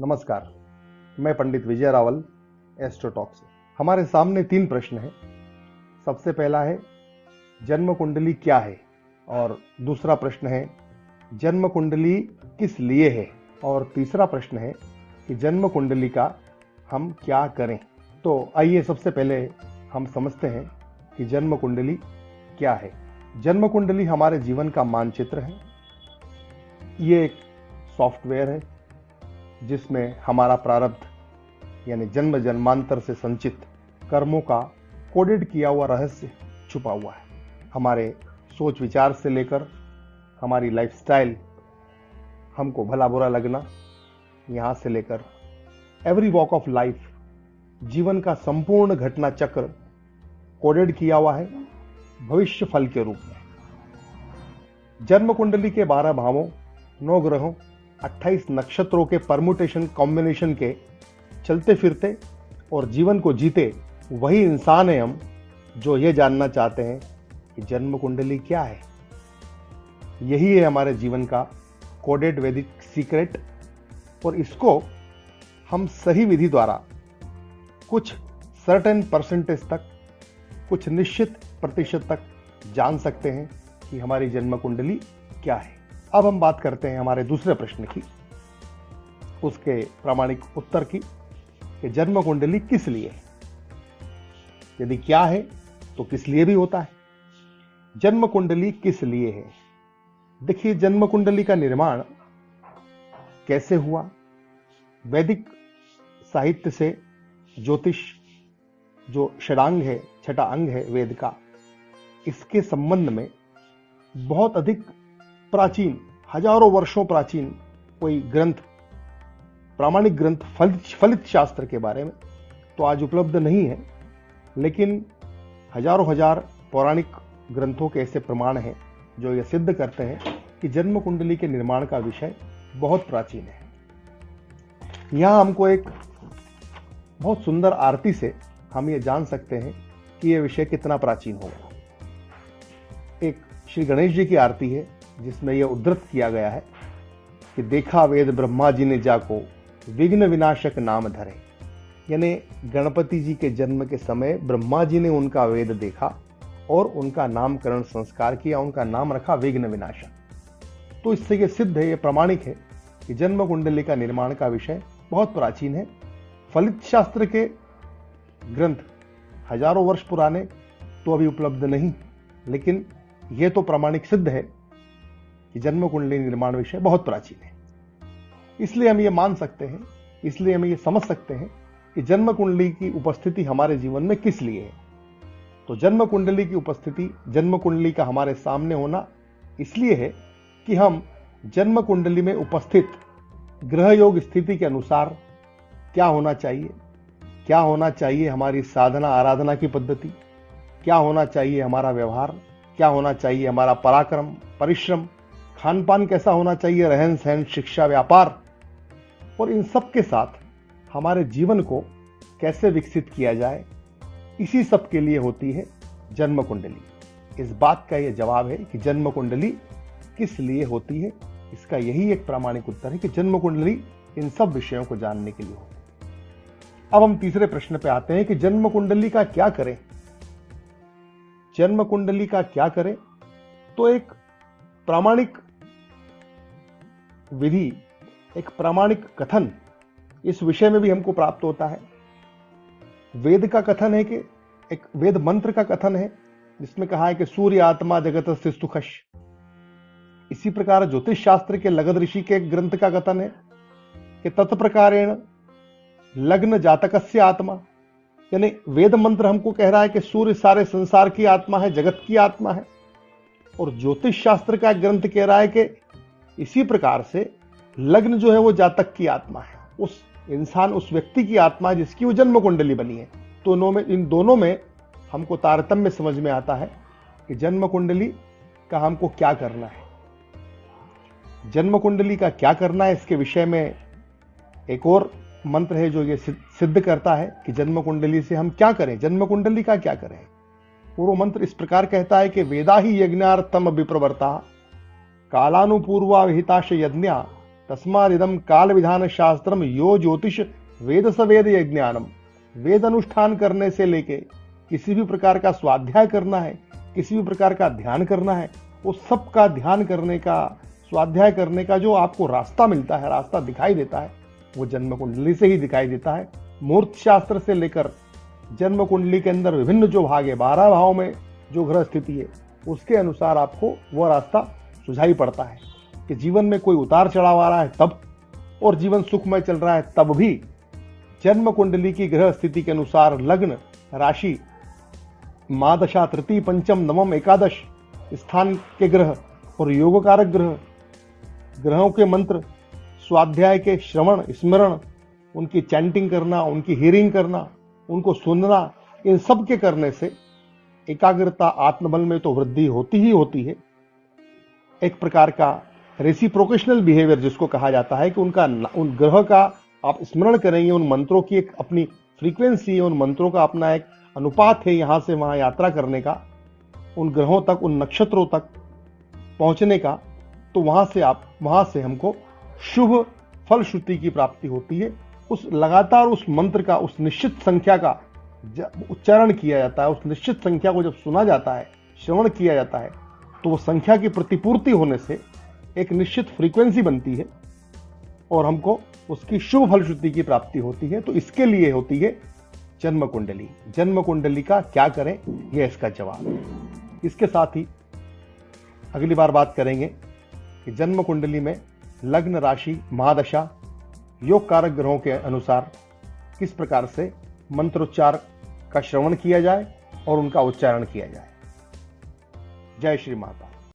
नमस्कार, मैं पंडित विजय रावल एस्ट्रोटॉक से। हमारे सामने 3 प्रश्न हैं। सबसे पहला है जन्म कुंडली क्या है, और दूसरा प्रश्न है जन्म कुंडली किस लिए है, और तीसरा प्रश्न है कि जन्म कुंडली का हम क्या करें। तो आइए सबसे पहले हम समझते हैं कि जन्म कुंडली क्या है। जन्म कुंडली हमारे जीवन का मानचित्र है। ये एक सॉफ्टवेयर है जिसमें हमारा प्रारब्ध यानी जन्म जन्मांतर से संचित कर्मों का कोडेड किया हुआ रहस्य छुपा हुआ है। हमारे सोच विचार से लेकर हमारी लाइफस्टाइल, हमको भला बुरा लगना, यहाँ से लेकर एवरी वॉक ऑफ लाइफ, जीवन का संपूर्ण घटना चक्र कोडेड किया हुआ है भविष्य फल के रूप में। जन्म कुंडली के 12 भावों, 9 ग्रहों, 28 नक्षत्रों के परमुटेशन कॉम्बिनेशन के चलते फिरते और जीवन को जीते वही इंसान है हम, जो ये जानना चाहते हैं कि जन्म कुंडली क्या है। यही है हमारे जीवन का कोडेड वैदिक सीक्रेट, और इसको हम सही विधि द्वारा कुछ सर्टेन परसेंटेज तक, कुछ निश्चित प्रतिशत तक जान सकते हैं कि हमारी जन्म कुंडली क्या है। अब हम बात करते हैं हमारे दूसरे प्रश्न की, उसके प्रामाणिक उत्तर की, कि जन्म कुंडली किस लिए है। यदि क्या है तो किस लिए भी होता है। जन्म कुंडली किस लिए है। देखिए, जन्म कुंडली का निर्माण कैसे हुआ। वैदिक साहित्य से ज्योतिष, जो षडांग है, छठा अंग है वेद का, इसके संबंध में बहुत अधिक प्राचीन, हजारों वर्षों प्राचीन कोई ग्रंथ, प्रामाणिक ग्रंथ, फलित शास्त्र के बारे में तो आज उपलब्ध नहीं है, लेकिन हजारों हजार पौराणिक ग्रंथों के ऐसे प्रमाण हैं जो यह सिद्ध करते हैं कि जन्म कुंडली के निर्माण का विषय बहुत प्राचीन है। यहां हमको एक बहुत सुंदर आरती से हम ये जान सकते हैं कि यह विषय कितना प्राचीन होगा। एक श्री गणेश जी की आरती है जिसमें यह उद्धृत किया गया है कि देखा वेद ब्रह्मा जी ने जाको, विघ्न विनाशक नाम धरे। यानी गणपति जी के जन्म के समय ब्रह्मा जी ने उनका वेद देखा और उनका नामकरण संस्कार किया, उनका नाम रखा विघ्न विनाशक। तो इससे यह सिद्ध है, यह प्रमाणिक है कि जन्म कुंडली का निर्माण का विषय बहुत प्राचीन है। फलित शास्त्र के ग्रंथ हजारों वर्ष पुराने तो अभी उपलब्ध नहीं, लेकिन यह तो प्रमाणिक सिद्ध है कि जन्म कुंडली निर्माण विषय बहुत प्राचीन है। इसलिए हम ये मान सकते हैं, इसलिए हम ये समझ सकते हैं कि जन्म कुंडली की उपस्थिति हमारे जीवन में किस लिए है। तो जन्म कुंडली की उपस्थिति, जन्म कुंडली का हमारे सामने होना इसलिए है कि हम जन्म कुंडली में उपस्थित ग्रह योग स्थिति के अनुसार क्या होना चाहिए, क्या होना चाहिए हमारी साधना आराधना की पद्धति, क्या होना चाहिए हमारा व्यवहार, क्या होना चाहिए हमारा पराक्रम, परिश्रम, खान पान कैसा होना चाहिए, रहन सहन, शिक्षा, व्यापार, और इन सब के साथ हमारे जीवन को कैसे विकसित किया जाए, इसी सब के लिए होती है जन्म कुंडली। इस बात का यह जवाब है कि जन्म कुंडली किस लिए होती है। इसका यही एक प्रामाणिक उत्तर है कि जन्म कुंडली इन सब विषयों को जानने के लिए होती है। अब हम तीसरे प्रश्न पे आते हैं कि जन्म कुंडली का क्या करें। जन्म कुंडली का क्या करें, तो एक प्रामाणिक विधि, एक प्रामाणिक कथन इस विषय में भी हमको प्राप्त होता है। वेद का कथन है कि एक वेद मंत्र का कथन है जिसमें कहा है कि सूर्य आत्मा जगत से सुखश। इसी प्रकार ज्योतिष शास्त्र के लगध ऋषि के ग्रंथ का कथन है कि तत्प्रकारेण लग्न जातकस्य आत्मा। यानी वेद मंत्र हमको कह रहा है कि सूर्य सारे संसार की आत्मा है, जगत की आत्मा है, और ज्योतिष शास्त्र का ग्रंथ कह रहा है कि इसी प्रकार से लग्न जो है वो जातक की आत्मा है, उस इंसान, उस व्यक्ति की आत्मा है जिसकी वो जन्म कुंडली बनी है। तो इन दोनों में हमको तारतम्य समझ में आता है कि जन्म कुंडली का हमको क्या करना है। जन्म कुंडली का क्या करना है, इसके विषय में एक और मंत्र है जो ये सिद्ध करता है कि जन्म कुंडली से हम क्या करें, जन्म कुंडली का क्या करें। पूर्व मंत्र इस प्रकार कहता है कि वेदा ही यज्ञार्थम विप्रवर्ता कालानुपूर्वा विहिताश यज्ञा तस्मादिदम काल विधान शास्त्रम यो ज्योतिष वेद सवेद यज्ञानम। वेद अनुष्ठान करने से लेके किसी भी प्रकार का स्वाध्याय करना है, किसी भी प्रकार का ध्यान करना है, उस सब का ध्यान करने का, स्वाध्याय करने का जो आपको रास्ता मिलता है, रास्ता दिखाई देता है, वो जन्म कुंडली से ही दिखाई देता है। मूर्त शास्त्र से लेकर जन्म कुंडली के अंदर विभिन्न जो भाग है, 12 भाव में जो ग्रह स्थिति है, उसके अनुसार आपको वह रास्ता सुझाई पड़ता है कि जीवन में कोई उतार चढ़ाव आ रहा है तब, और जीवन सुखमय चल रहा है तब भी जन्म कुंडली की ग्रह स्थिति के अनुसार लग्न, राशि, महादशा, तृतीय, पंचम, नवम, एकादश स्थान के ग्रह और योग कारक ग्रह, ग्रहों के मंत्र, स्वाध्याय के श्रवण, स्मरण, उनकी चैंटिंग करना, उनकी हियरिंग करना, उनको सुनना, इन सब के करने से एकाग्रता, आत्मबल में तो वृद्धि होती ही होती है। एक प्रकार का रेसिप्रोकेशनल बिहेवियर जिसको कहा जाता है कि उन ग्रह का आप स्मरण करेंगे, उन मंत्रों की एक अपनी फ्रीक्वेंसी है, उन मंत्रों का अपना एक अनुपात है यहां से वहां यात्रा करने का, उन ग्रहों तक, उन नक्षत्रों तक पहुंचने का, तो वहां से हमको शुभ फलश्रुति की प्राप्ति होती है। उस लगातार उस मंत्र का, उस निश्चित संख्या का उच्चारण किया जाता है, उस निश्चित संख्या को जब सुना जाता है, श्रवण किया जाता है, तो वो संख्या की प्रतिपूर्ति होने से एक निश्चित फ्रीक्वेंसी बनती है और हमको उसकी शुभ फलश्रुति की प्राप्ति होती है। तो इसके लिए होती है जन्म कुंडली। जन्म कुंडली का क्या करें, यह इसका जवाब है। इसके साथ ही अगली बार बात करेंगे कि जन्म कुंडली में लग्न, राशि, महादशा, योग कारक ग्रहों के अनुसार किस प्रकार से मंत्रोच्चार का श्रवण किया जाए और उनका उच्चारण किया जाए। जय श्री माता।